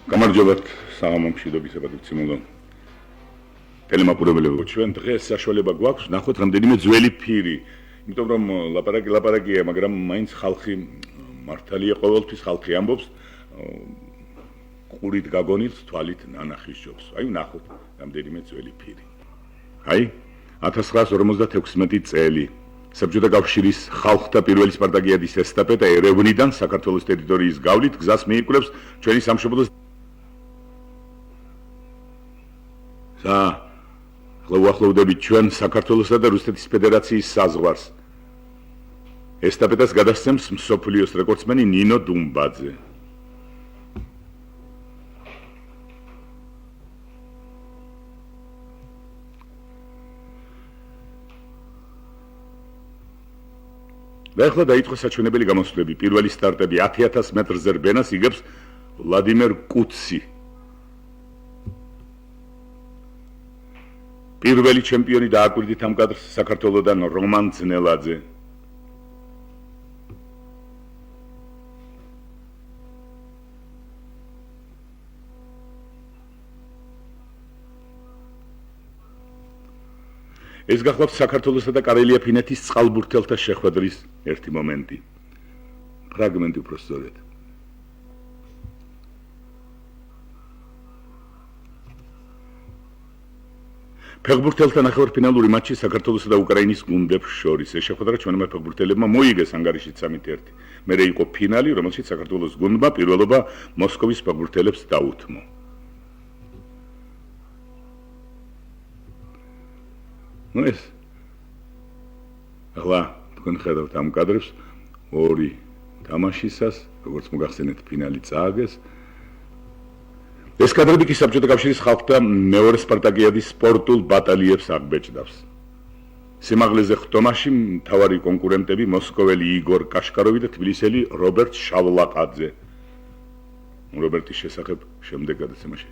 გამარჯობათ საღამომშვიდობის აპატივცემულო ტელემაყურებლებო, ჩვენ დღეს საშუალება გვაქვს ნახოთ რამდენიმე ძველი ფირი, იმიტომ რომ ლაპარაკია, მაგრამ მაინც ხალხი მართალია ყოველთვის ხალხი ამბობს ყურით გაგონილს თვალით ნანახის ჯობს. აი ნახოთ რამდენიმე ძველი ფირი. აი 1956 წელი საბჭოთა კავშირის ხალხთა პირველი სპარტაკიადის ესტაფეტა ერევნიდან საქართველოს ტერიტორიის გავლით გზას მიიკვლევს ჩვენი სამშობლოს უახლოვდებით ჩვენ საქართველოსა და რუსეთის ფედერაციის საზღვარს. ესტაფეტას გადასცემს მსოფლიოს რეკორდსმენი ნინო დუმბაძე. და ახლა დაიწყო საჩვენებელი გამოსვლები. პირველი სტარტები 10,000 მეტრზე რბენას იგებს ვლადიმერ კუცი. პირველი ჩემპიონი დააკვირდით ამ კადრს საქართველოდან რომან ძნელაძე. ეს გახლავთ საქართველოსა და კარელია ფინეთის წყალბურთელთა შეხვედრის ერთი მომენტი. ფრაგმენტი უფრო სწორედ. ფეხბურთელთა ნახევარფინალური მატჩი საქართველოსა და უკრაინის გუნდებს შორის. ეს შეხვედრა ჩვენმა ფეხბურთელებმა მოიგეს ანგარიშით 3-1. მერე იყო ფინალი, რომელშიც საქართველოს გუნდმა პირველობა მოსკოვის ფეხბურთელებს დაუთმო. ეს ახლა თქვენ ხედავთ ამ კადრებს ორი თამაშისას, როგორც მოგახსენეთ, ფინალი წააგეს. ეს კადრები კი საბჭოთა კავშირის ხალხთა მეორე სპარტაკიადის სპორტულ ბატალიებს აღბეჭდავს. სიმაღლეზე ხტომაში მთავარი კონკურენტები მოსკოველი იგორ კაშკაროვი და თბილისელი რობერტ შავლაყაძე. რობერტის შესახებ შემდეგ გადაცემაში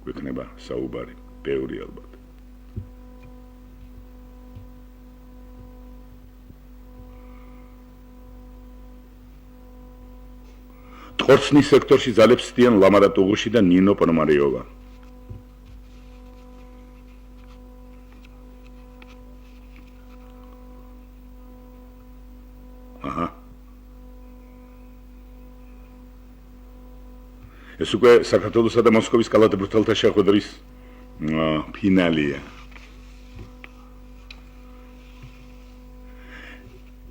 გვექნება საუბარი, ბევრი ალბათ. ტყორცნის სექტორში ძალებს ცდიან ლამარა ტუღუში და ნინო პონომარიოვა. ეს უკვე საქართველოსა და მოსკოვის კალათბურთელთა შეხვედრის ფინალია.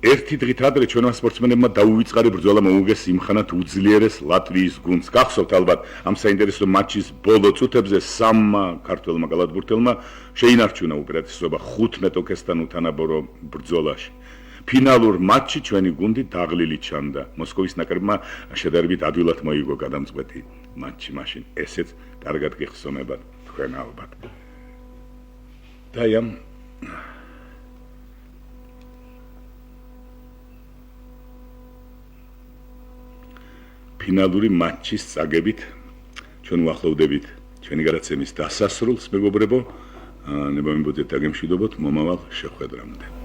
ერთი დღით ადრე ჩვენმა სპორტსმენებმა დაუვიწყარი ბრძოლა მოუგეს იმხანად უძლიერეს ლატვიის გუნდს. გახსოვთ ალბათ ამ საინტერესო მატჩის ბოლო წუთებზე სამმა ქართველმა კალათბურთელმა შეინარჩუნა უპირატესობა 15 ოკესთან უთანაბორო ბრძოლაში. ფინალურ მატჩში ჩვენი გუნდი დაღლილი ჩანდა. მოსკოვის ნაკრებმა შედარებით ადვილად მოიგო გადამწყვეტი მატჩი მაშინ. ესეც კარგად გიხსოვებათ თქვენ ალბათ. და ამ ფინალური მატჩის წაგებით ჩვენ უახლოვდებით ჩვენი გადაცემის დასასრულს, მეგობრებო. ნებავი მოდით დაგემშვიდობოთ მომავალ შეხვედრამდე.